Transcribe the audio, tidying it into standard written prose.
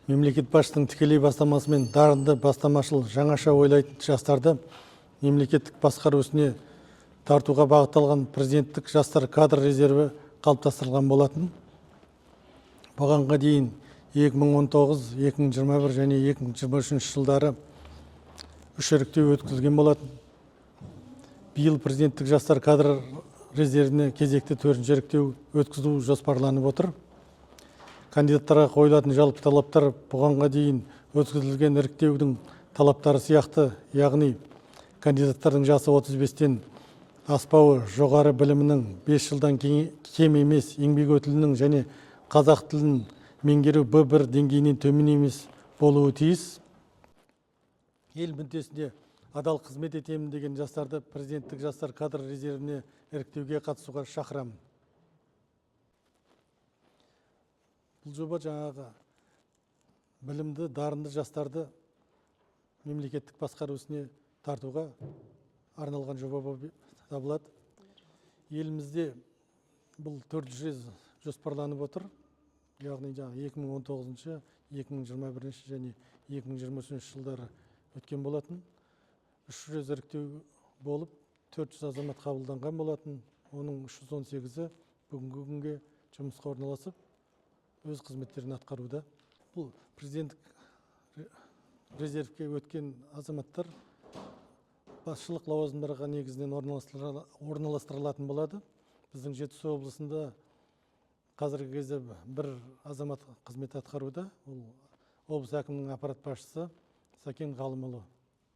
Мемлекет басшысының тікелей бастамасымен дарынды, бастамашыл, жаңаша ойлайтын жастарды мемлекеттік басқару ісіне тартуға бағытталған президенттік жастар кадр резерві қалыптастырылған болатын. Бұғанға дейін 2019, 2021 және 2023 жылдары үш іріктеу өткізілген болатын. Биыл президенттік жастар кадр резервіне кезекті 4-ші іріктеу өткізу жоспарланып отыр. Кандидаттарға қойылатын жалпы талаптар бұғанға дейін өткізілген іріктеудің талаптары сияқты, яғни кандидаттардың жасы 35-тен аспауы, жоғары білімінің 5 жылдан кем емес, еңбек өтілінің және қазақ тілін меңгеру Б1 деңгейінен төмен емес болуы тиіс. Ел мүддесіне адал қызмет етемін деген жастарды президенттік жастар кадр резервіне іріктеуге қатысуға шақырамын. Бұл жоба жаңағы білімді, дарынды жастарды мемлекеттік басқару ісіне тартуға арналған жоба болып табылады. Елімізде бұл 4 жоспарланып отыр. Яғни 2019, 2021 және 2023 жылдары өткен болатын. 300 іріктеу болып, 400 азамат қабылданған болатын. Оның 318-і бүгінгі күнге жұмысқа орналасып, өз қызметтерін атқаруда. Бұл президенттік резервке өткен азаматтар басшылық лауазымдарға негізінен орналастырылатын болады. Біздің Жетісу облысында қазіргі кезде бір азамат қызмет атқаруда. Ол облыс әкімінің аппарат басшысы Сәкен Ғалымұлы.